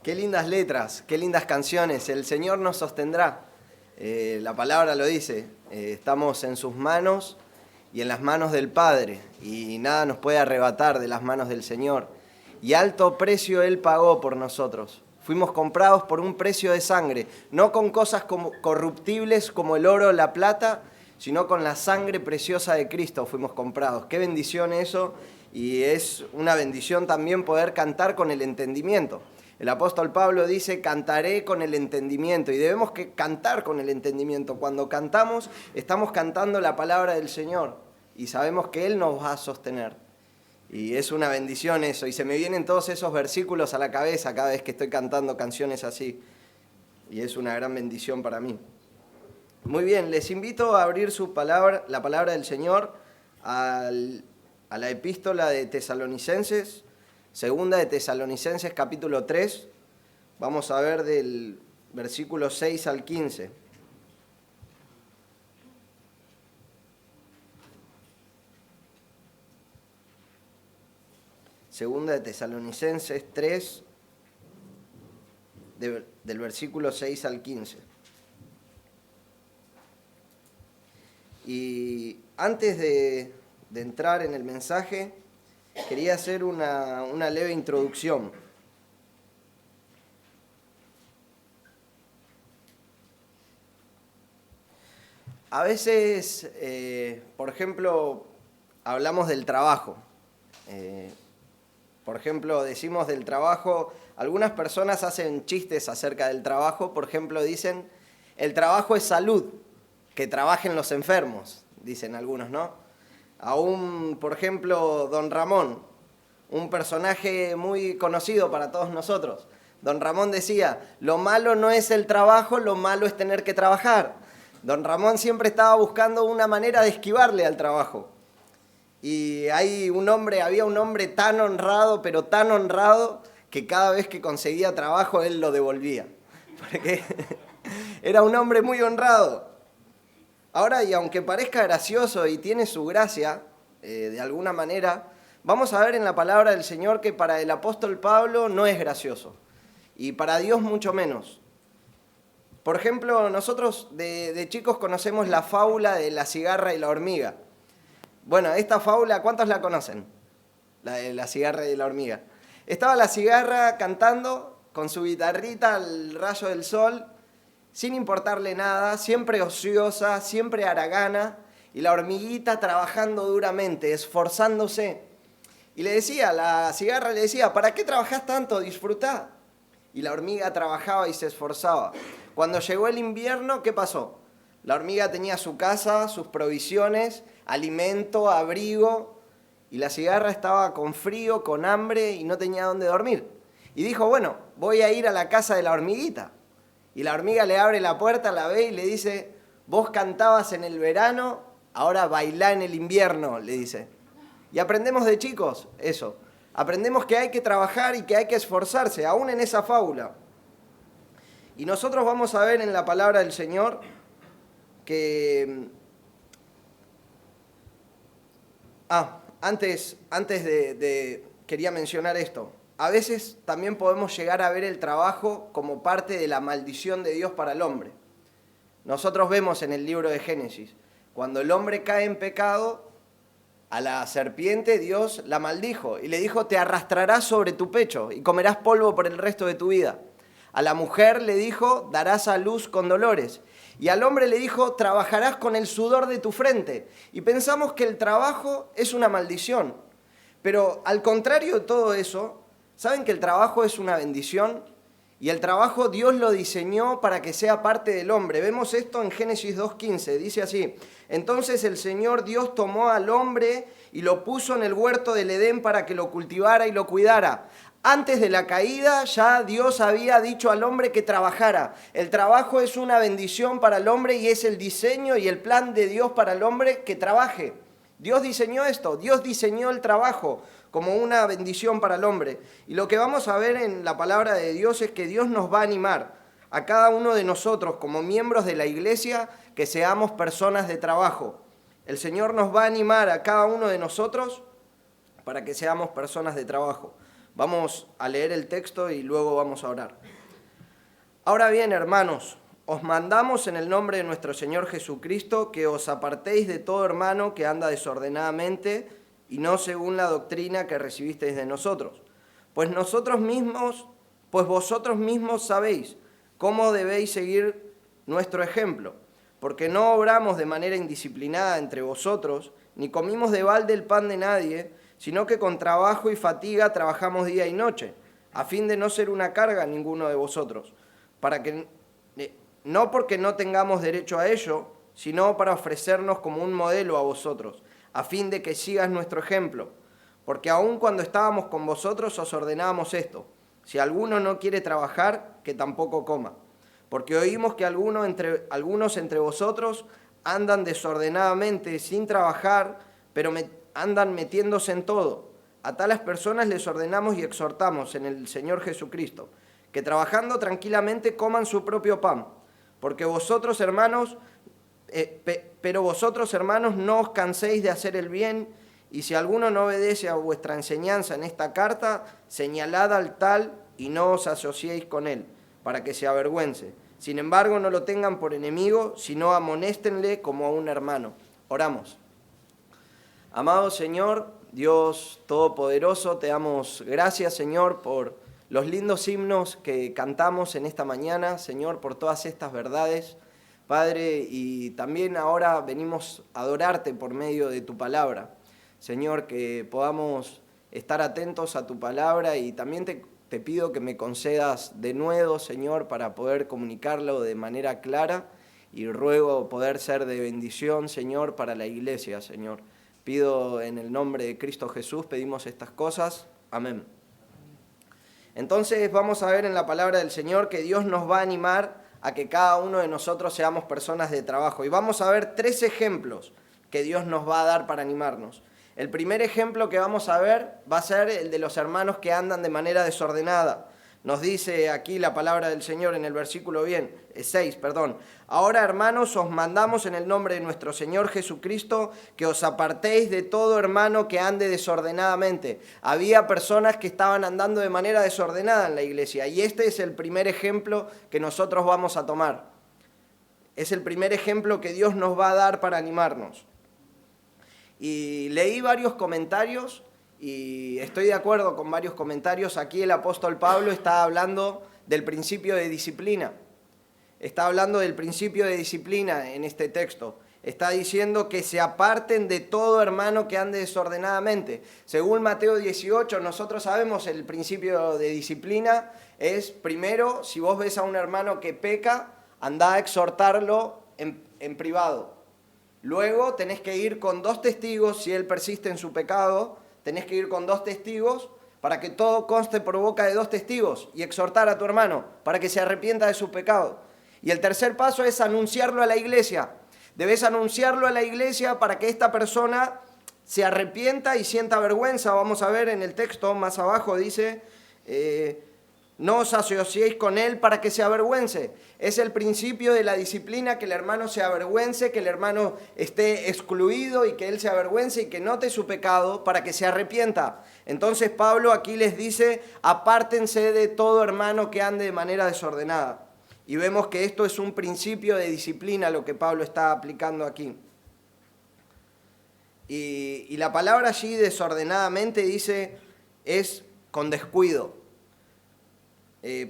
Qué lindas letras, qué lindas canciones. El Señor nos sostendrá. La palabra lo dice. Estamos en sus manos y en las manos del Padre. Y nada nos puede arrebatar de las manos del Señor. Y alto precio Él pagó por nosotros. Fuimos comprados por un precio de sangre. No con cosas corruptibles como el oro o la plata, sino con la sangre preciosa de Cristo fuimos comprados. Qué bendición eso. Y es una bendición también poder cantar con el entendimiento. El apóstol Pablo dice, cantaré con el entendimiento, y debemos cantar con el entendimiento. Cuando cantamos, estamos cantando la palabra del Señor, y sabemos que Él nos va a sostener. Y es una bendición eso, y se me vienen todos esos versículos a la cabeza cada vez que estoy cantando canciones así. Y es una gran bendición para mí. Muy bien, les invito a abrir la palabra del Señor, a la epístola de Tesalonicenses, Segunda de Tesalonicenses capítulo 3, vamos a ver del versículo 6 al 15. Segunda de Tesalonicenses 3, del versículo 6 al 15. Y antes de entrar en el mensaje, quería hacer una leve introducción. A veces, por ejemplo, hablamos del trabajo. Por ejemplo, decimos del trabajo, algunas personas hacen chistes acerca del trabajo. Por ejemplo, dicen, el trabajo es salud, que trabajen los enfermos, dicen algunos, ¿no? Aún, por ejemplo, Don Ramón, un personaje muy conocido para todos nosotros. Don Ramón decía, lo malo no es el trabajo, lo malo es tener que trabajar. Don Ramón siempre estaba buscando una manera de esquivarle al trabajo. Y había un hombre tan honrado, pero tan honrado, que cada vez que conseguía trabajo él lo devolvía. Porque era un hombre muy honrado. Ahora, y aunque parezca gracioso y tiene su gracia, de alguna manera, vamos a ver en la palabra del Señor que para el apóstol Pablo no es gracioso, y para Dios mucho menos. Por ejemplo, nosotros de chicos conocemos la fábula de la cigarra y la hormiga. Bueno, esta fábula, ¿cuántos la conocen? La de la cigarra y la hormiga. Estaba la cigarra cantando con su guitarrita al rayo del sol, sin importarle nada, siempre ociosa, siempre haragana, y la hormiguita trabajando duramente, esforzándose. Y la cigarra le decía, ¿para qué trabajás tanto? Disfrutá. Y la hormiga trabajaba y se esforzaba. Cuando llegó el invierno, ¿qué pasó? La hormiga tenía su casa, sus provisiones, alimento, abrigo, y la cigarra estaba con frío, con hambre y no tenía dónde dormir. Y dijo, bueno, voy a ir a la casa de la hormiguita. Y la hormiga le abre la puerta, la ve y le dice, vos cantabas en el verano, ahora bailá en el invierno, le dice. Y aprendemos de chicos eso. Aprendemos que hay que trabajar y que hay que esforzarse, aún en esa fábula. Y nosotros vamos a ver en la palabra del Señor que... Antes quería mencionar esto. A veces también podemos llegar a ver el trabajo como parte de la maldición de Dios para el hombre. Nosotros vemos en el libro de Génesis, cuando el hombre cae en pecado, a la serpiente Dios la maldijo y le dijo, te arrastrarás sobre tu pecho y comerás polvo por el resto de tu vida. A la mujer le dijo, darás a luz con dolores. Y al hombre le dijo, trabajarás con el sudor de tu frente. Y pensamos que el trabajo es una maldición. Pero al contrario de todo eso, ¿saben que el trabajo es una bendición? Y el trabajo Dios lo diseñó para que sea parte del hombre. Vemos esto en Génesis 2:15, dice así. Entonces el Señor Dios tomó al hombre y lo puso en el huerto del Edén para que lo cultivara y lo cuidara. Antes de la caída ya Dios había dicho al hombre que trabajara. El trabajo es una bendición para el hombre y es el diseño y el plan de Dios para el hombre que trabaje. Dios diseñó esto, Dios diseñó el trabajo como una bendición para el hombre. Y lo que vamos a ver en la palabra de Dios es que Dios nos va a animar a cada uno de nosotros como miembros de la iglesia que seamos personas de trabajo. El Señor nos va a animar a cada uno de nosotros para que seamos personas de trabajo. Vamos a leer el texto y luego vamos a orar. Ahora bien, hermanos, os mandamos en el nombre de nuestro Señor Jesucristo que os apartéis de todo hermano que anda desordenadamente y no según la doctrina que recibisteis de nosotros. Pues vosotros mismos sabéis cómo debéis seguir nuestro ejemplo, porque no obramos de manera indisciplinada entre vosotros, ni comimos de balde el pan de nadie, sino que con trabajo y fatiga trabajamos día y noche, a fin de no ser una carga a ninguno de vosotros, no porque no tengamos derecho a ello, sino para ofrecernos como un modelo a vosotros, a fin de que sigas nuestro ejemplo. Porque aun cuando estábamos con vosotros os ordenábamos esto: si alguno no quiere trabajar, que tampoco coma. Porque oímos que algunos entre vosotros andan desordenadamente sin trabajar, pero andan metiéndose en todo. A tales personas les ordenamos y exhortamos en el Señor Jesucristo, que trabajando tranquilamente coman su propio pan. Porque vosotros, hermanos, pero vosotros, hermanos, no os canséis de hacer el bien, y si alguno no obedece a vuestra enseñanza en esta carta, señalad al tal y no os asociéis con él, para que se avergüence. Sin embargo, no lo tengan por enemigo, sino amonéstenle como a un hermano. Oramos. Amado Señor, Dios Todopoderoso, te damos gracias, Señor, por los lindos himnos que cantamos en esta mañana, Señor, por todas estas verdades, Padre, y también ahora venimos a adorarte por medio de tu palabra. Señor, que podamos estar atentos a tu palabra y también te pido que me concedas de nuevo, Señor, para poder comunicarlo de manera clara y ruego poder ser de bendición, Señor, para la iglesia, Señor. Pido en el nombre de Cristo Jesús, pedimos estas cosas. Amén. Entonces vamos a ver en la palabra del Señor que Dios nos va a animar a que cada uno de nosotros seamos personas de trabajo. Y vamos a ver 3 ejemplos que Dios nos va a dar para animarnos. El primer ejemplo que vamos a ver va a ser el de los hermanos que andan de manera desordenada. Nos dice aquí la palabra del Señor en el versículo 6. Ahora, hermanos, os mandamos en el nombre de nuestro Señor Jesucristo que os apartéis de todo hermano que ande desordenadamente. Había personas que estaban andando de manera desordenada en la iglesia y este es el primer ejemplo que nosotros vamos a tomar. Es el primer ejemplo que Dios nos va a dar para animarnos. Y leí varios comentarios y estoy de acuerdo con varios comentarios. Aquí el apóstol Pablo está hablando del principio de disciplina. Está hablando del principio de disciplina en este texto. Está diciendo que se aparten de todo hermano que ande desordenadamente. Según Mateo 18, nosotros sabemos el principio de disciplina es, primero, si vos ves a un hermano que peca, andá a exhortarlo en privado. Luego tenés que ir con 2 testigos, si él persiste en su pecado, tenés que ir con 2 testigos para que todo conste por boca de 2 testigos y exhortar a tu hermano para que se arrepienta de su pecado. Y el tercer paso es anunciarlo a la iglesia. Debes anunciarlo a la iglesia para que esta persona se arrepienta y sienta vergüenza. Vamos a ver en el texto más abajo, dice, no os asociéis con él para que se avergüence. Es el principio de la disciplina, que el hermano se avergüence, que el hermano esté excluido y que él se avergüence y que note su pecado para que se arrepienta. Entonces Pablo aquí les dice, apártense de todo hermano que ande de manera desordenada. Y vemos que esto es un principio de disciplina lo que Pablo está aplicando aquí. Y la palabra allí desordenadamente dice es con descuido.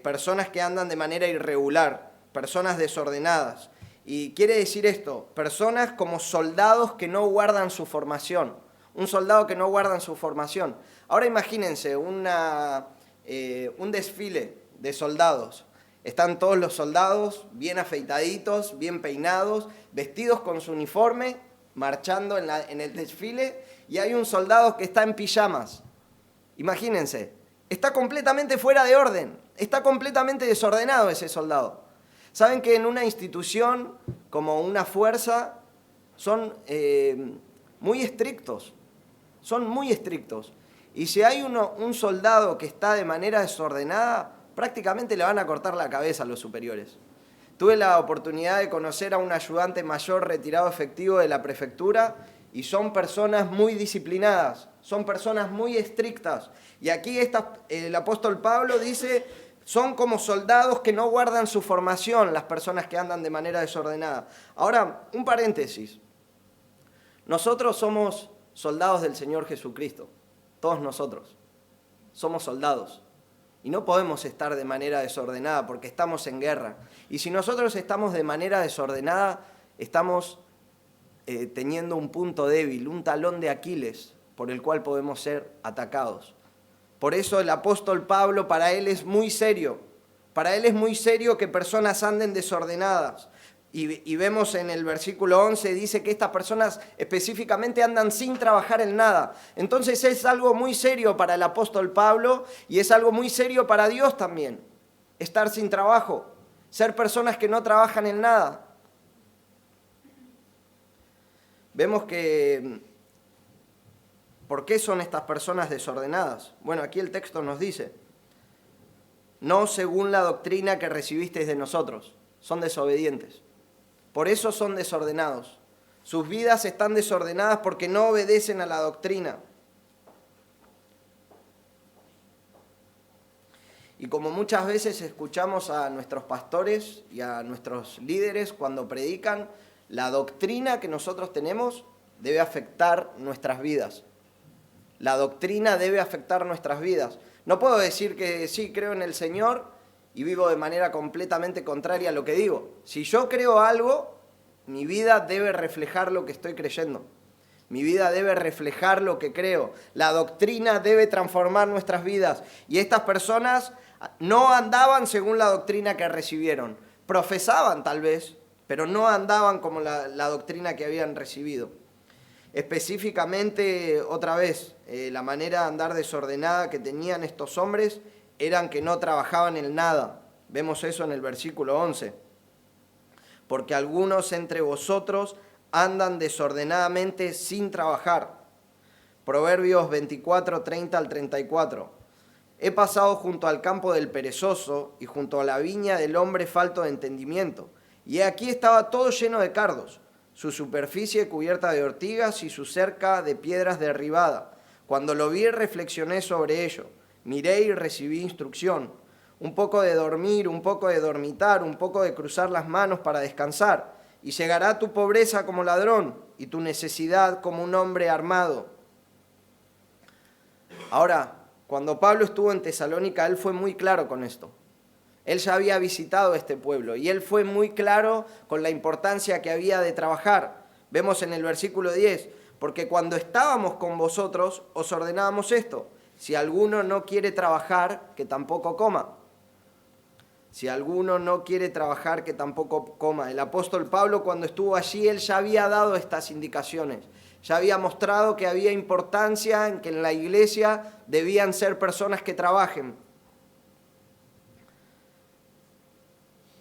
Personas que andan de manera irregular, personas desordenadas. Y quiere decir esto, personas como soldados que no guardan su formación. Un soldado que no guarda su formación. Ahora imagínense un desfile de soldados. Están todos los soldados bien afeitaditos, bien peinados, vestidos con su uniforme, marchando en el desfile, y hay un soldado que está en pijamas. Imagínense, está completamente fuera de orden, está completamente desordenado ese soldado. Saben que en una institución como una fuerza son muy estrictos, Y si hay un soldado que está de manera desordenada, prácticamente le van a cortar la cabeza a los superiores. Tuve la oportunidad de conocer a un ayudante mayor retirado efectivo de la prefectura y son personas muy disciplinadas, son personas muy estrictas. Y aquí el apóstol Pablo dice, son como soldados que no guardan su formación, las personas que andan de manera desordenada. Ahora, un paréntesis. Nosotros somos soldados del Señor Jesucristo, todos nosotros somos soldados. Y no podemos estar de manera desordenada porque estamos en guerra. Y si nosotros estamos de manera desordenada, estamos teniendo un punto débil, un talón de Aquiles por el cual podemos ser atacados. Por eso el apóstol Pablo, para él es muy serio. Para él es muy serio que personas anden desordenadas. Y vemos en el versículo 11, dice que estas personas específicamente andan sin trabajar en nada. Entonces es algo muy serio para el apóstol Pablo y es algo muy serio para Dios también. Estar sin trabajo, ser personas que no trabajan en nada. Vemos que, ¿por qué son estas personas desordenadas? Bueno, aquí el texto nos dice, no según la doctrina que recibisteis de nosotros, son desobedientes. Por eso son desordenados. Sus vidas están desordenadas porque no obedecen a la doctrina. Y como muchas veces escuchamos a nuestros pastores y a nuestros líderes cuando predican, la doctrina que nosotros tenemos debe afectar nuestras vidas. La doctrina debe afectar nuestras vidas. No puedo decir que sí, creo en el Señor y vivo de manera completamente contraria a lo que digo. Si yo creo algo, mi vida debe reflejar lo que estoy creyendo. Mi vida debe reflejar lo que creo. La doctrina debe transformar nuestras vidas. Y estas personas no andaban según la doctrina que recibieron. Profesaban tal vez, pero no andaban como la doctrina que habían recibido. Específicamente, otra vez, la manera de andar desordenada que tenían estos hombres eran que no trabajaban en nada. Vemos eso en el versículo 11. Porque algunos entre vosotros andan desordenadamente sin trabajar. Proverbios 24, 30 al 34. He pasado junto al campo del perezoso y junto a la viña del hombre falto de entendimiento. Y aquí estaba todo lleno de cardos, su superficie cubierta de ortigas y su cerca de piedras derribada. Cuando lo vi reflexioné sobre ello. Miré y recibí instrucción. Un poco de dormir, un poco de dormitar, un poco de cruzar las manos para descansar. Y llegará tu pobreza como ladrón y tu necesidad como un hombre armado. Ahora, cuando Pablo estuvo en Tesalónica, él fue muy claro con esto. Él ya había visitado este pueblo y él fue muy claro con la importancia que había de trabajar. Vemos en el versículo 10, porque cuando estábamos con vosotros os ordenábamos esto. Si alguno no quiere trabajar, que tampoco coma. Si alguno no quiere trabajar, que tampoco coma. El apóstol Pablo, cuando estuvo allí, él ya había dado estas indicaciones. Ya había mostrado que había importancia en que en la iglesia debían ser personas que trabajen.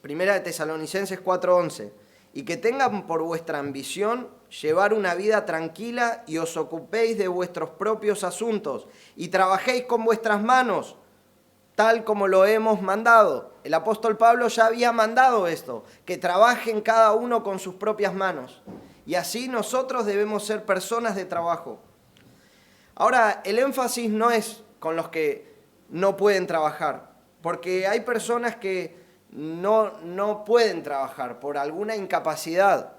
Primera de Tesalonicenses 4:11. Y que tengan por vuestra ambición llevar una vida tranquila y os ocupéis de vuestros propios asuntos y trabajéis con vuestras manos, tal como lo hemos mandado. El apóstol Pablo ya había mandado esto, que trabajen cada uno con sus propias manos. Y así nosotros debemos ser personas de trabajo. Ahora, el énfasis no es con los que no pueden trabajar, porque hay personas que no pueden trabajar por alguna incapacidad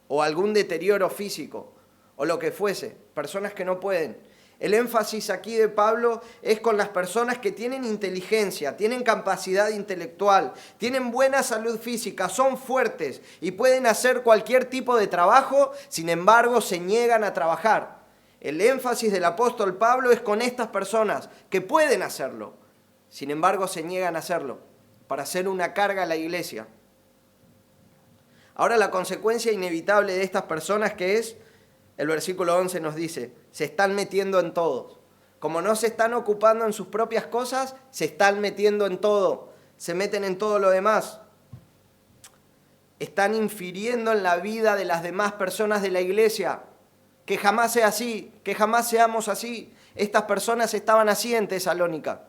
o algún deterioro físico o lo que fuese, personas que no pueden. El énfasis aquí de Pablo es con las personas que tienen inteligencia, tienen capacidad intelectual, tienen buena salud física, son fuertes y pueden hacer cualquier tipo de trabajo, sin embargo se niegan a trabajar. El énfasis del apóstol Pablo es con estas personas que pueden hacerlo, sin embargo se niegan a hacerlo para hacer una carga a la iglesia. Ahora la consecuencia inevitable de estas personas, que es, el versículo 11 nos dice, se están metiendo en todo. Como no se están ocupando en sus propias cosas, se están metiendo en todo, se meten en todo lo demás. Están infiriendo en la vida de las demás personas de la iglesia. Que jamás sea así, que jamás seamos así. Estas personas estaban así en Tesalónica.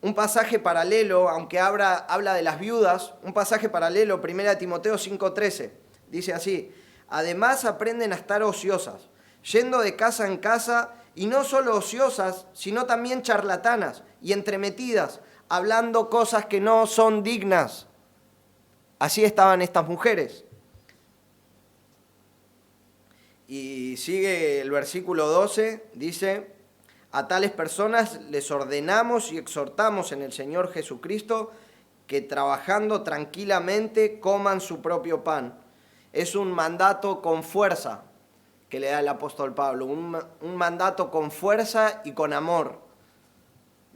Un pasaje paralelo, aunque habla de las viudas, un pasaje paralelo, 1 Timoteo 5:13, dice así: Además aprenden a estar ociosas, yendo de casa en casa, y no solo ociosas, sino también charlatanas y entremetidas, hablando cosas que no son dignas. Así estaban estas mujeres. Y sigue el versículo 12, dice: a tales personas les ordenamos y exhortamos en el Señor Jesucristo que trabajando tranquilamente coman su propio pan. Es un mandato con fuerza que le da el apóstol Pablo, un mandato con fuerza y con amor.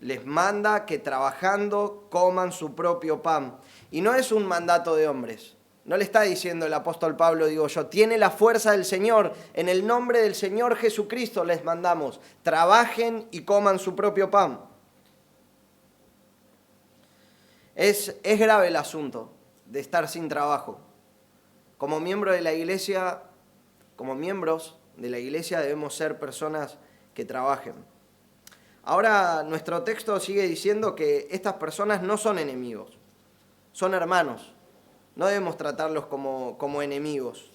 Les manda que trabajando coman su propio pan. Y no es un mandato de hombres. No le está diciendo el apóstol Pablo, digo yo, tiene la fuerza del Señor. En el nombre del Señor Jesucristo les mandamos, trabajen y coman su propio pan. Es grave el asunto de estar sin trabajo. Como miembros de la iglesia debemos ser personas que trabajen. Ahora nuestro texto sigue diciendo que estas personas no son enemigos, son hermanos. No debemos tratarlos como enemigos,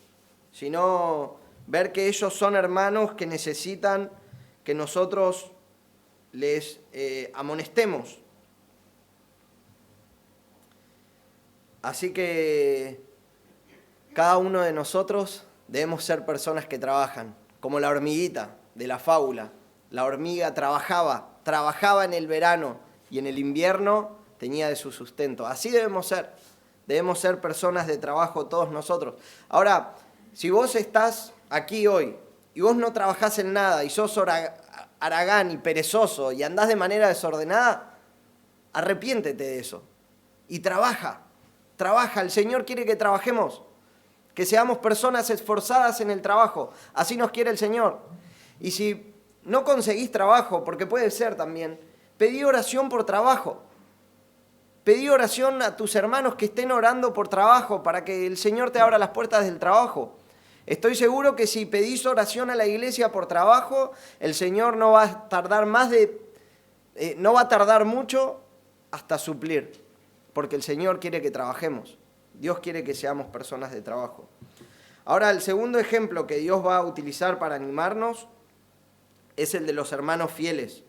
sino ver que ellos son hermanos que necesitan que nosotros les amonestemos. Así que cada uno de nosotros debemos ser personas que trabajan, como la hormiguita de la fábula. La hormiga trabajaba en el verano y en el invierno tenía de su sustento. Así debemos ser personas de trabajo todos nosotros. Ahora, si vos estás aquí hoy y vos no trabajás en nada y sos haragán y perezoso y andás de manera desordenada, arrepiéntete de eso y trabaja. El Señor quiere que trabajemos, que seamos personas esforzadas en el trabajo. Así nos quiere el Señor. Y si no conseguís trabajo, porque puede ser también, pedí oración por trabajo. Pedí oración a tus hermanos que estén orando por trabajo para que el Señor te abra las puertas del trabajo. Estoy seguro que si pedís oración a la iglesia por trabajo, el Señor no va a tardar mucho hasta suplir, porque el Señor quiere que trabajemos. Dios quiere que seamos personas de trabajo. Ahora, el segundo ejemplo que Dios va a utilizar para animarnos es el de los hermanos fieles.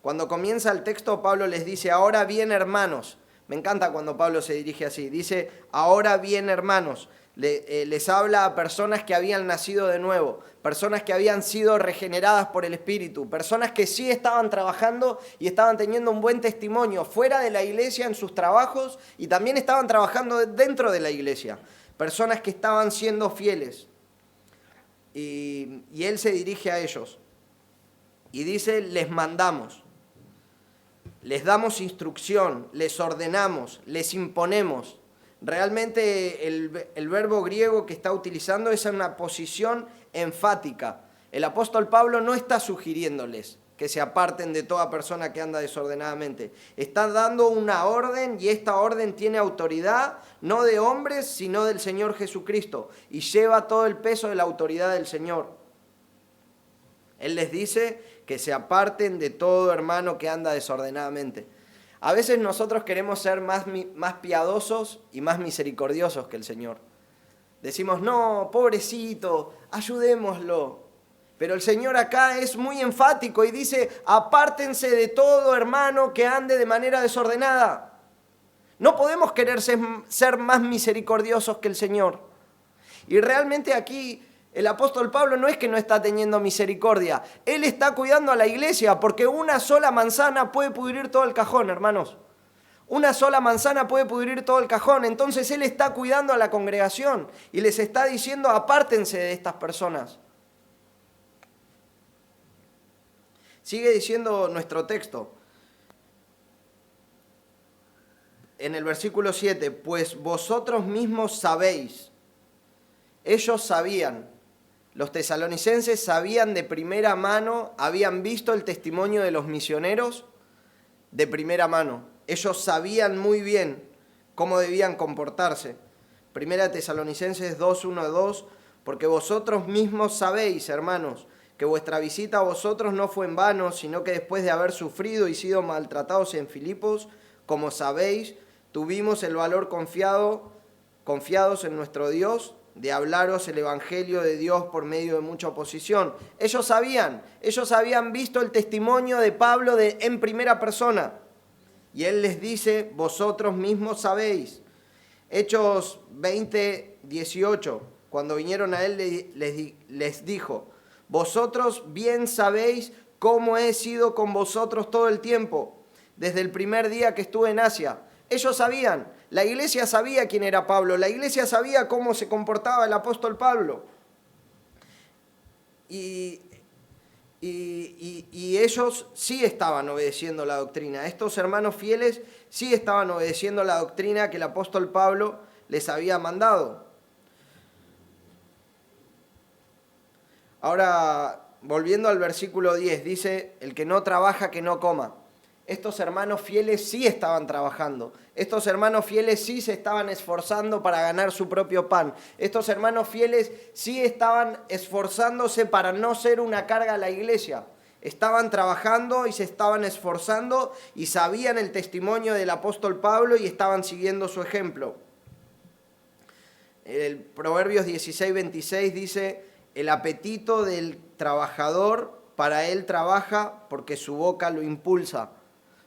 Cuando comienza el texto, Pablo les dice, ahora bien, hermanos. Me encanta cuando Pablo se dirige así. Dice, ahora bien, hermanos. Les habla a personas que habían nacido de nuevo, personas que habían sido regeneradas por el Espíritu, personas que sí estaban trabajando y estaban teniendo un buen testimonio fuera de la iglesia en sus trabajos y también estaban trabajando dentro de la iglesia. Personas que estaban siendo fieles. Y él se dirige a ellos y dice, les mandamos. Les damos instrucción, les ordenamos, les imponemos. Realmente el verbo griego que está utilizando es una posición enfática. El apóstol Pablo no está sugiriéndoles que se aparten de toda persona que anda desordenadamente. Está dando una orden y esta orden tiene autoridad no de hombres, sino del Señor Jesucristo y lleva todo el peso de la autoridad del Señor. Él les dice que se aparten de todo hermano que anda desordenadamente. A veces nosotros queremos ser más piadosos y más misericordiosos que el Señor. Decimos, no, pobrecito, ayudémoslo. Pero el Señor acá es muy enfático y dice, apártense de todo hermano que ande de manera desordenada. No podemos querer ser más misericordiosos que el Señor. Y realmente aquí el apóstol Pablo no es que no está teniendo misericordia. Él está cuidando a la iglesia porque una sola manzana puede pudrir todo el cajón, hermanos. Una sola manzana puede pudrir todo el cajón. Entonces él está cuidando a la congregación y les está diciendo apártense de estas personas. Sigue diciendo nuestro texto. En el versículo 7, pues vosotros mismos sabéis. Ellos sabían. Los tesalonicenses sabían de primera mano, habían visto el testimonio de los misioneros de primera mano. Ellos sabían muy bien cómo debían comportarse. Primera Tesalonicenses 2:1-2, porque vosotros mismos sabéis, hermanos, que vuestra visita a vosotros no fue en vano, sino que después de haber sufrido y sido maltratados en Filipos, como sabéis, tuvimos el valor confiados en nuestro Dios de hablaros el Evangelio de Dios por medio de mucha oposición. Ellos habían visto el testimonio de Pablo en primera persona. Y él les dice, vosotros mismos sabéis. Hechos 20, 18, cuando vinieron a él les dijo, vosotros bien sabéis cómo he sido con vosotros todo el tiempo, desde el primer día que estuve en Asia. Ellos sabían, la iglesia sabía quién era Pablo, la iglesia sabía cómo se comportaba el apóstol Pablo. Y ellos sí estaban obedeciendo la doctrina. Estos hermanos fieles sí estaban obedeciendo la doctrina que el apóstol Pablo les había mandado. Ahora, volviendo al versículo 10, dice, el que no trabaja, que no coma. Estos hermanos fieles sí estaban trabajando. Estos hermanos fieles sí se estaban esforzando para ganar su propio pan. Estos hermanos fieles sí estaban esforzándose para no ser una carga a la iglesia. Estaban trabajando y se estaban esforzando y sabían el testimonio del apóstol Pablo y estaban siguiendo su ejemplo. El Proverbios 16, 26 dice, el apetito del trabajador para él trabaja porque su boca lo impulsa.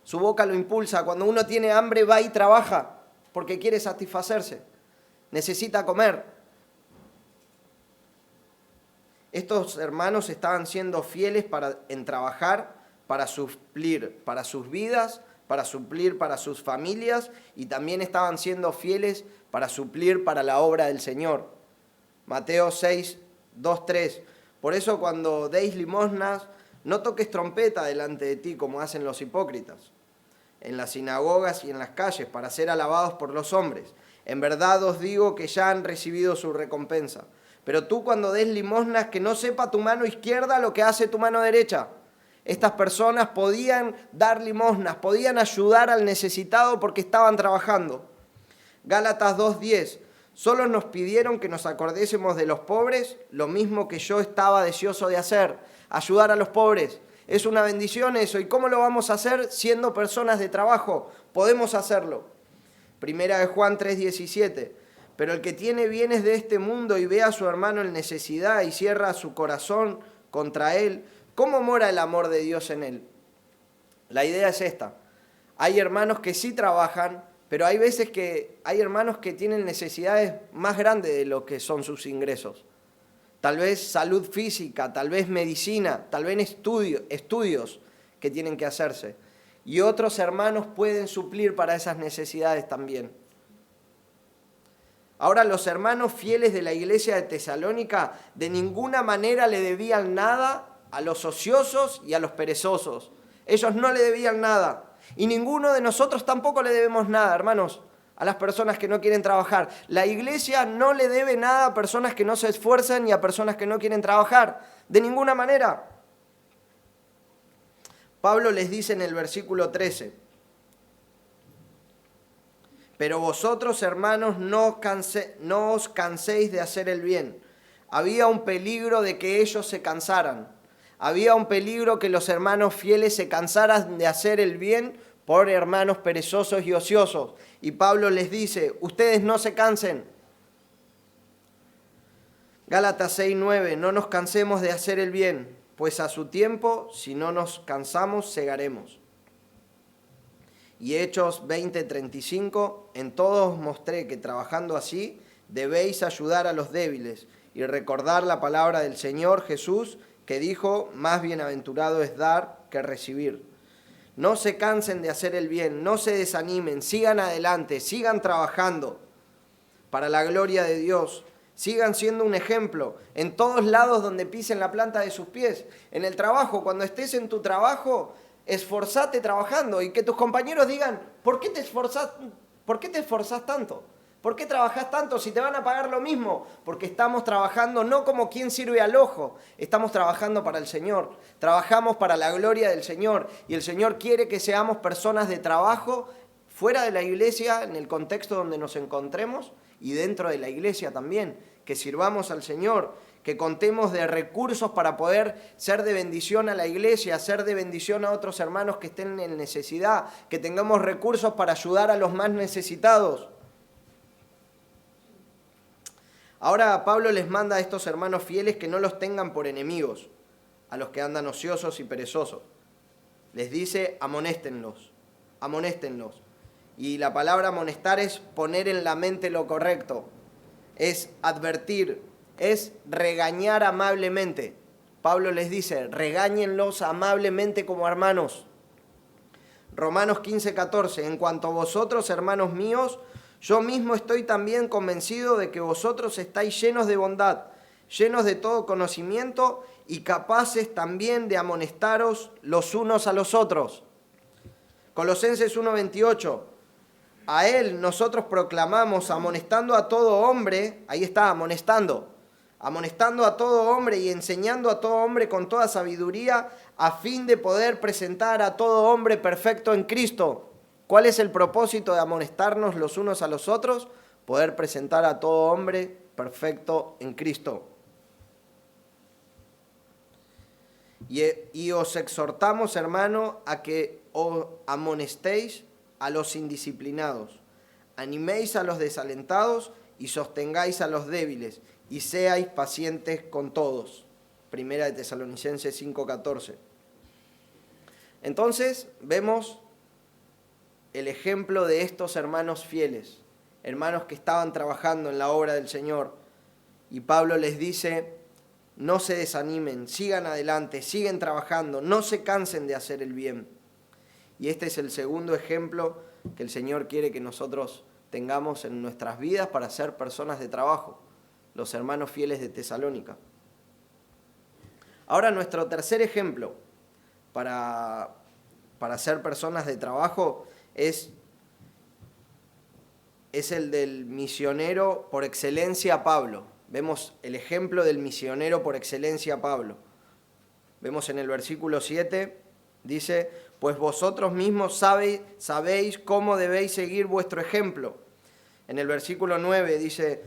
Su boca lo impulsa. Cuando uno tiene hambre va y trabaja porque quiere satisfacerse. Necesita comer. Estos hermanos estaban siendo fieles en trabajar para suplir para sus vidas, para suplir para sus familias y también estaban siendo fieles para suplir para la obra del Señor. Mateo 6, 2, 3. Por eso cuando deis limosnas, no toques trompeta delante de ti como hacen los hipócritas en las sinagogas y en las calles para ser alabados por los hombres. En verdad os digo que ya han recibido su recompensa. Pero tú cuando des limosnas, que no sepa tu mano izquierda lo que hace tu mano derecha. Estas personas podían dar limosnas, podían ayudar al necesitado porque estaban trabajando. Gálatas 2:10. Solo nos pidieron que nos acordésemos de los pobres, lo mismo que yo estaba deseoso de hacer, ayudar a los pobres. Es una bendición eso. ¿Y cómo lo vamos a hacer? Siendo personas de trabajo. Podemos hacerlo. Primera de Juan 3:17. Pero el que tiene bienes de este mundo y ve a su hermano en necesidad y cierra su corazón contra él, ¿cómo mora el amor de Dios en él? La idea es esta. Hay hermanos que sí trabajan, pero hay veces que hay hermanos que tienen necesidades más grandes de lo que son sus ingresos. Tal vez salud física, tal vez medicina, tal vez estudios que tienen que hacerse. Y otros hermanos pueden suplir para esas necesidades también. Ahora, los hermanos fieles de la iglesia de Tesalónica de ninguna manera le debían nada a los ociosos y a los perezosos. Ellos no le debían nada. Y ninguno de nosotros tampoco le debemos nada, hermanos, a las personas que no quieren trabajar. La iglesia no le debe nada a personas que no se esfuerzan ni a personas que no quieren trabajar. De ninguna manera. Pablo les dice en el versículo 13, pero vosotros, hermanos, no os canséis de hacer el bien. Había un peligro de que ellos se cansaran. Había un peligro que los hermanos fieles se cansaran de hacer el bien por hermanos perezosos y ociosos. Y Pablo les dice, ustedes no se cansen. Gálatas 6:9, no nos cansemos de hacer el bien, pues a su tiempo, si no nos cansamos, segaremos. Y Hechos 20:35, en todos os mostré que trabajando así, debéis ayudar a los débiles y recordar la palabra del Señor Jesús, que dijo, más bienaventurado es dar que recibir. No se cansen de hacer el bien, no se desanimen, sigan adelante, sigan trabajando para la gloria de Dios. Sigan siendo un ejemplo en todos lados donde pisen la planta de sus pies. En el trabajo, cuando estés en tu trabajo, esforzate trabajando y que tus compañeros digan, ¿por qué te esforzás tanto? ¿Por qué trabajás tanto si te van a pagar lo mismo? Porque estamos trabajando no como quien sirve al ojo, estamos trabajando para el Señor. Trabajamos para la gloria del Señor y el Señor quiere que seamos personas de trabajo fuera de la iglesia, en el contexto donde nos encontremos y dentro de la iglesia también, que sirvamos al Señor, que contemos de recursos para poder ser de bendición a la iglesia, ser de bendición a otros hermanos que estén en necesidad, que tengamos recursos para ayudar a los más necesitados. Ahora Pablo les manda a estos hermanos fieles que no los tengan por enemigos, a los que andan ociosos y perezosos. Les dice, amonéstenlos, amonéstenlos. Y la palabra amonestar es poner en la mente lo correcto, es advertir, es regañar amablemente. Pablo les dice, regáñenlos amablemente como hermanos. Romanos 15:14, en cuanto a vosotros, hermanos míos, yo mismo estoy también convencido de que vosotros estáis llenos de bondad, llenos de todo conocimiento y capaces también de amonestaros los unos a los otros. Colosenses 1:28, a él nosotros proclamamos amonestando a todo hombre, ahí está, amonestando a todo hombre y enseñando a todo hombre con toda sabiduría, a fin de poder presentar a todo hombre perfecto en Cristo. ¿Cuál es el propósito de amonestarnos los unos a los otros? Poder presentar a todo hombre perfecto en Cristo. Y os exhortamos, hermano, a que os amonestéis a los indisciplinados, animéis a los desalentados y sostengáis a los débiles, y seáis pacientes con todos. Primera de Tesalonicenses 5:14. Entonces vemos el ejemplo de estos hermanos fieles, hermanos que estaban trabajando en la obra del Señor. Y Pablo les dice, no se desanimen, sigan adelante, siguen trabajando, no se cansen de hacer el bien. Y este es el segundo ejemplo que el Señor quiere que nosotros tengamos en nuestras vidas para ser personas de trabajo, los hermanos fieles de Tesalónica. Ahora nuestro tercer ejemplo para ser personas de trabajo es el del misionero por excelencia Pablo. Vemos el ejemplo del misionero por excelencia Pablo. Vemos en el versículo 7, dice, pues vosotros mismos sabéis cómo debéis seguir vuestro ejemplo. En el versículo 9 dice,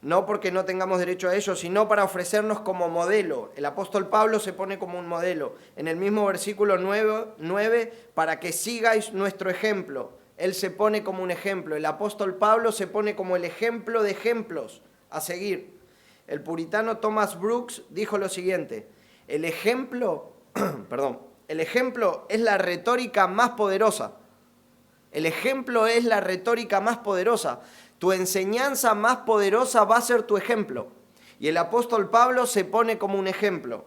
no porque no tengamos derecho a ello, sino para ofrecernos como modelo. El apóstol Pablo se pone como un modelo. En el mismo versículo 9, para que sigáis nuestro ejemplo. Él se pone como un ejemplo. El apóstol Pablo se pone como el ejemplo de ejemplos a seguir. El puritano Thomas Brooks dijo lo siguiente, el ejemplo es la retórica más poderosa. El ejemplo es la retórica más poderosa. Tu enseñanza más poderosa va a ser tu ejemplo. Y el apóstol Pablo se pone como un ejemplo.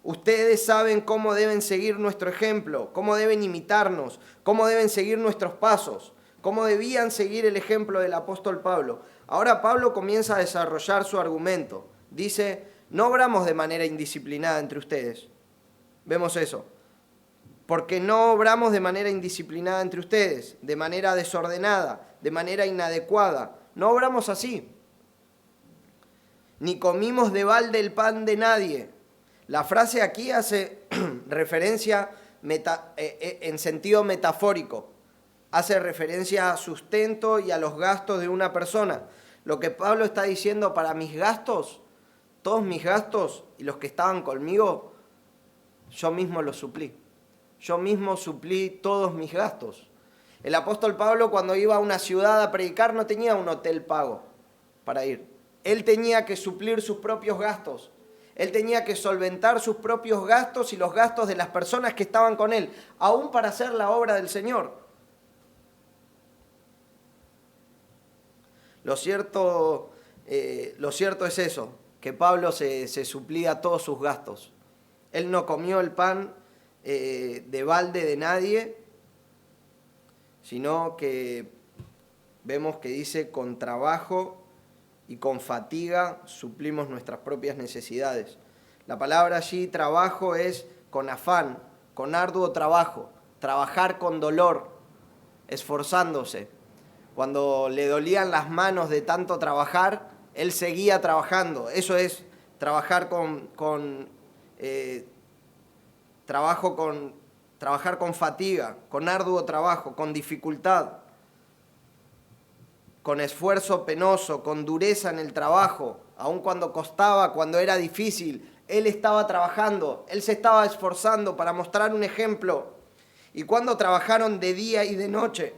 Ustedes saben cómo deben seguir nuestro ejemplo, cómo deben imitarnos, cómo deben seguir nuestros pasos, cómo debían seguir el ejemplo del apóstol Pablo. Ahora Pablo comienza a desarrollar su argumento. Dice, no obramos de manera indisciplinada entre ustedes. Vemos eso. Porque no obramos de manera indisciplinada entre ustedes, de manera desordenada, de manera inadecuada. No obramos así. Ni comimos de balde el pan de nadie. La frase aquí hace referencia en sentido metafórico. Hace referencia a sustento y a los gastos de una persona. Lo que Pablo está diciendo, para mis gastos, todos mis gastos y los que estaban conmigo, yo mismo los suplí. Yo mismo suplí todos mis gastos. El apóstol Pablo, cuando iba a una ciudad a predicar, no tenía un hotel pago para ir. Él tenía que suplir sus propios gastos. Él tenía que solventar sus propios gastos y los gastos de las personas que estaban con él, aún para hacer la obra del Señor. Lo cierto es eso, que Pablo se suplía todos sus gastos. Él no comió el pan de balde de nadie, sino que vemos que dice con trabajo y con fatiga suplimos nuestras propias necesidades. La palabra allí trabajo es con afán, con arduo trabajo, trabajar con dolor, esforzándose. Cuando le dolían las manos de tanto trabajar, él seguía trabajando. Eso es trabajar trabajar con fatiga, con arduo trabajo, con dificultad, con esfuerzo penoso, con dureza en el trabajo, aun cuando costaba, cuando era difícil. Él estaba trabajando, él se estaba esforzando para mostrar un ejemplo. Y cuando trabajaron de día y de noche,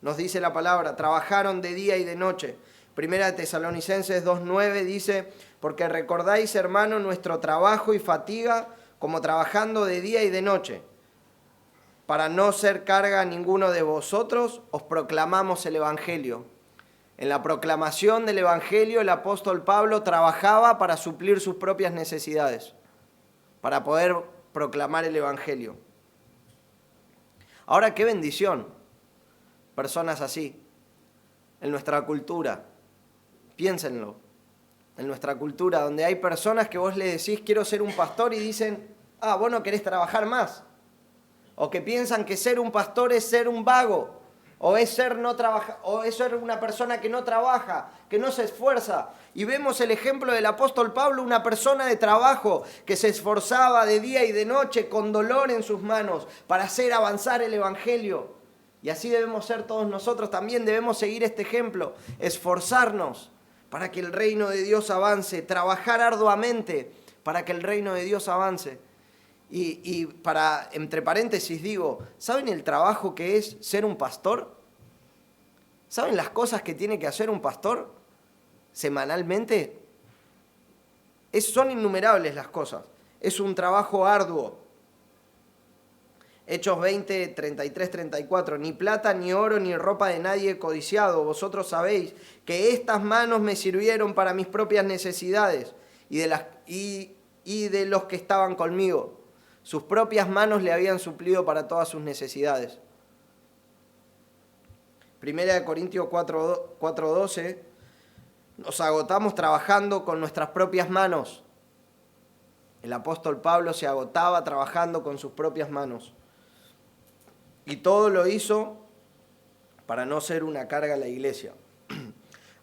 Nos dice la palabra, trabajaron de día y de noche. Primera de Tesalonicenses 2:9 dice, porque recordáis, hermano, nuestro trabajo y fatiga, como trabajando de día y de noche. Para no ser carga a ninguno de vosotros, os proclamamos el Evangelio. En la proclamación del Evangelio, el apóstol Pablo trabajaba para suplir sus propias necesidades, para poder proclamar el Evangelio. Ahora, qué bendición, personas así, en nuestra cultura. Piénsenlo, en nuestra cultura, donde hay personas que vos le decís, quiero ser un pastor, y dicen, vos no querés trabajar más. O que piensan que ser un pastor es ser un vago, o es ser una persona que no trabaja, que no se esfuerza. Y vemos el ejemplo del apóstol Pablo, una persona de trabajo que se esforzaba de día y de noche con dolor en sus manos para hacer avanzar el Evangelio. Y así debemos ser todos nosotros, también debemos seguir este ejemplo, esforzarnos para que el reino de Dios avance, trabajar arduamente para que el reino de Dios avance. Y para, entre paréntesis digo, ¿saben el trabajo que es ser un pastor? ¿Saben las cosas que tiene que hacer un pastor semanalmente? Son innumerables las cosas. Es un trabajo arduo. Hechos 20, 33, 34. Ni plata, ni oro, ni ropa de nadie he codiciado. Vosotros sabéis que estas manos me sirvieron para mis propias necesidades y de los que estaban conmigo. Sus propias manos le habían suplido para todas sus necesidades. Primera de Corintios 4:12, nos agotamos trabajando con nuestras propias manos. El apóstol Pablo se agotaba trabajando con sus propias manos. Y todo lo hizo para no ser una carga a la iglesia.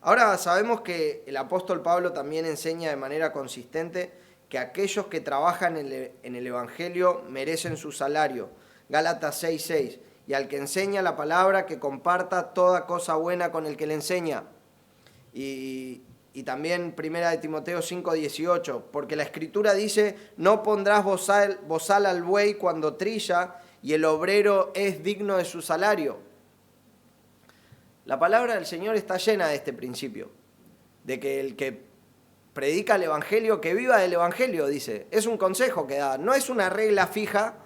Ahora sabemos que el apóstol Pablo también enseña de manera consistente que aquellos que trabajan en el Evangelio merecen su salario. Gálatas 6:6. Y al que enseña la palabra, que comparta toda cosa buena con el que le enseña. Y también Primera de Timoteo 5:18. Porque la Escritura dice, no pondrás bozal al buey cuando trilla, y el obrero es digno de su salario. La palabra del Señor está llena de este principio, de que el que predica el Evangelio, que viva del Evangelio, dice. Es un consejo que da, no es una regla fija,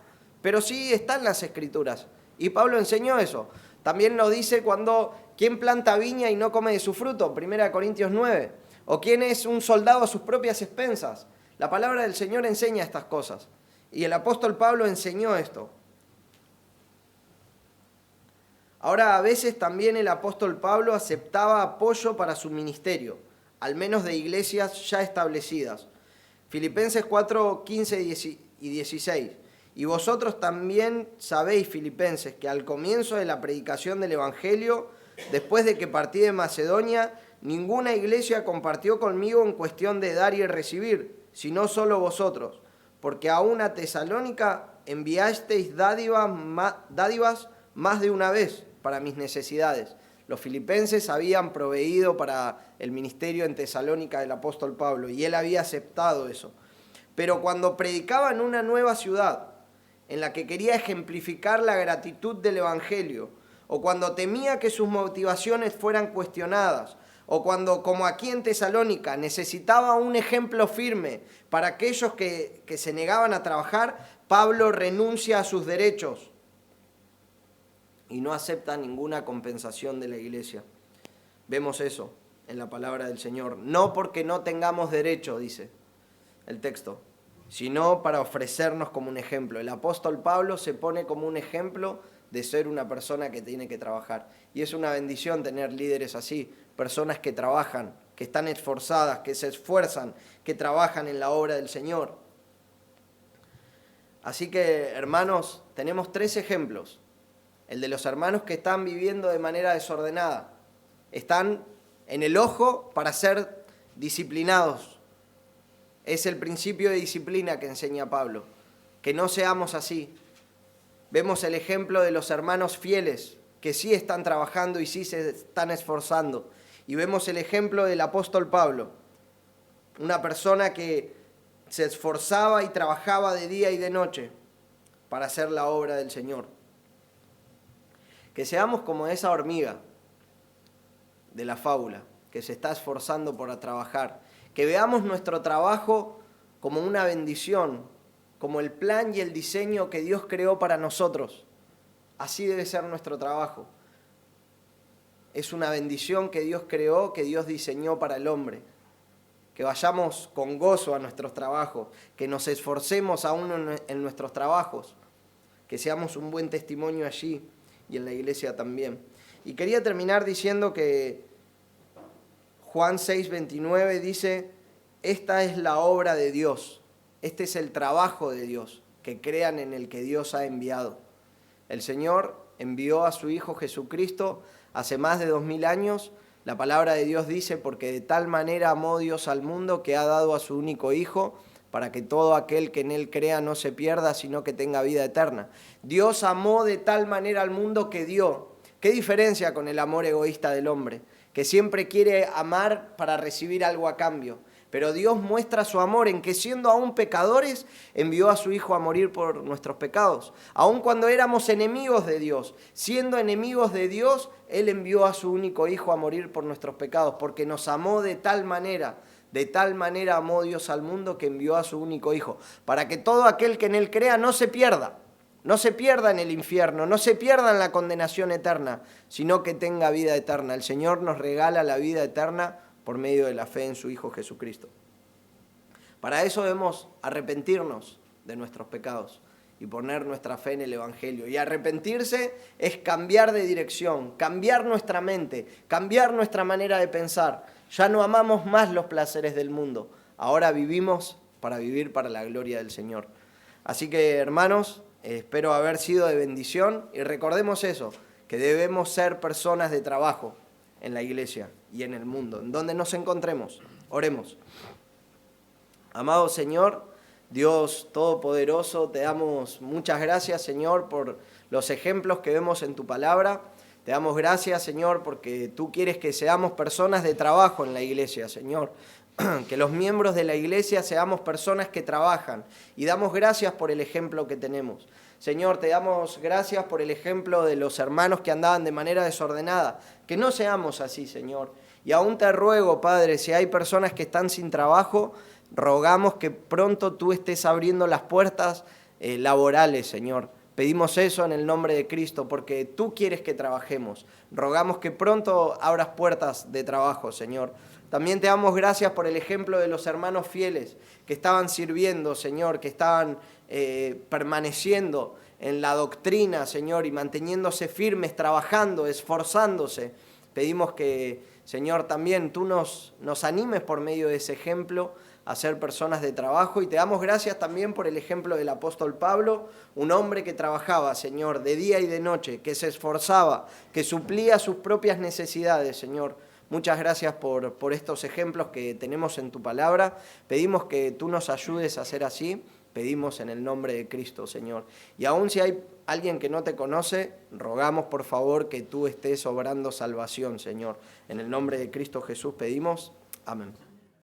pero sí está en las Escrituras. Y Pablo enseñó eso. También lo dice cuando, ¿quién planta viña y no come de su fruto? 1 Corintios 9. O ¿quién es un soldado a sus propias expensas? La palabra del Señor enseña estas cosas. Y el apóstol Pablo enseñó esto. Ahora, a veces también el apóstol Pablo aceptaba apoyo para su ministerio, al menos de iglesias ya establecidas. Filipenses 4:15 y 16. Y vosotros también sabéis, filipenses, que al comienzo de la predicación del Evangelio, después de que partí de Macedonia, ninguna iglesia compartió conmigo en cuestión de dar y recibir, sino solo vosotros, porque aún a Tesalónica enviasteis dádivas más de una vez para mis necesidades. Los filipenses habían proveído para el ministerio en Tesalónica del apóstol Pablo y él había aceptado eso. Pero cuando predicaba en una nueva ciudad, en la que quería ejemplificar la gratitud del Evangelio, o cuando temía que sus motivaciones fueran cuestionadas, o cuando, como aquí en Tesalónica, necesitaba un ejemplo firme para aquellos que se negaban a trabajar, Pablo renuncia a sus derechos y no acepta ninguna compensación de la iglesia. Vemos eso en la palabra del Señor. No porque no tengamos derecho, dice el texto, sino para ofrecernos como un ejemplo. El apóstol Pablo se pone como un ejemplo de ser una persona que tiene que trabajar. Y es una bendición tener líderes así, personas que trabajan, que están esforzadas, que se esfuerzan, que trabajan en la obra del Señor. Así que, hermanos, tenemos 3 ejemplos. El de los hermanos que están viviendo de manera desordenada. Están en el ojo para ser disciplinados. Es el principio de disciplina que enseña Pablo. Que no seamos así. Vemos el ejemplo de los hermanos fieles, que sí están trabajando y sí se están esforzando. Y vemos el ejemplo del apóstol Pablo. Una persona que se esforzaba y trabajaba de día y de noche para hacer la obra del Señor. que seamos como esa hormiga de la fábula, que se está esforzando por trabajar, que veamos nuestro trabajo como una bendición, como el plan y el diseño que Dios creó para nosotros. Así debe ser nuestro trabajo. Es una bendición que Dios creó, que Dios diseñó para el hombre. Que vayamos con gozo a nuestros trabajos, que nos esforcemos aún en nuestros trabajos, que seamos un buen testimonio allí y en la iglesia también. Y quería terminar diciendo que Juan 6:29 dice: esta es la obra de Dios, este es el trabajo de Dios, que crean en el que Dios ha enviado. El Señor envió a su Hijo Jesucristo hace más de 2000 años. La palabra de Dios dice: porque de tal manera amó Dios al mundo que ha dado a su único Hijo, para que todo aquel que en Él crea no se pierda, sino que tenga vida eterna. Dios amó de tal manera al mundo que dio. ¿Qué diferencia con el amor egoísta del hombre? Que siempre quiere amar para recibir algo a cambio. Pero Dios muestra su amor en que, siendo aún pecadores, envió a su Hijo a morir por nuestros pecados. Aun cuando éramos enemigos de Dios, siendo enemigos de Dios, Él envió a su único Hijo a morir por nuestros pecados, porque nos amó de tal manera amó Dios al mundo que envió a su único Hijo, para que todo aquel que en Él crea no se pierda en el infierno, no se pierda en la condenación eterna, sino que tenga vida eterna. El Señor nos regala la vida eterna por medio de la fe en su Hijo Jesucristo. Para eso debemos arrepentirnos de nuestros pecados y poner nuestra fe en el Evangelio. Y arrepentirse es cambiar de dirección, cambiar nuestra mente, cambiar nuestra manera de pensar. Ya no amamos más los placeres del mundo, ahora vivimos para vivir para la gloria del Señor. Así que, hermanos, espero haber sido de bendición y recordemos eso, que debemos ser personas de trabajo en la iglesia y en el mundo, en donde nos encontremos. Oremos. Amado Señor, Dios Todopoderoso, te damos muchas gracias, Señor, por los ejemplos que vemos en tu palabra. Te damos gracias, Señor, porque tú quieres que seamos personas de trabajo en la iglesia, Señor. Que los miembros de la iglesia seamos personas que trabajan. Y damos gracias por el ejemplo que tenemos. Señor, te damos gracias por el ejemplo de los hermanos que andaban de manera desordenada. Que no seamos así, Señor. Y aún te ruego, Padre, si hay personas que están sin trabajo, rogamos que pronto tú estés abriendo las puertas laborales, Señor. Pedimos eso en el nombre de Cristo, porque tú quieres que trabajemos. Rogamos que pronto abras puertas de trabajo, Señor. También te damos gracias por el ejemplo de los hermanos fieles que estaban sirviendo, Señor, que estaban permaneciendo en la doctrina, Señor, y manteniéndose firmes, trabajando, esforzándose. Pedimos que, Señor, también tú nos animes por medio de ese ejemplo a ser personas de trabajo, y te damos gracias también por el ejemplo del apóstol Pablo, un hombre que trabajaba, Señor, de día y de noche, que se esforzaba, que suplía sus propias necesidades, Señor. Muchas gracias por estos ejemplos que tenemos en tu palabra. Pedimos que tú nos ayudes a ser así. Pedimos en el nombre de Cristo, Señor. Y aún si hay alguien que no te conoce, rogamos por favor que tú estés obrando salvación, Señor. En el nombre de Cristo Jesús pedimos. Amén.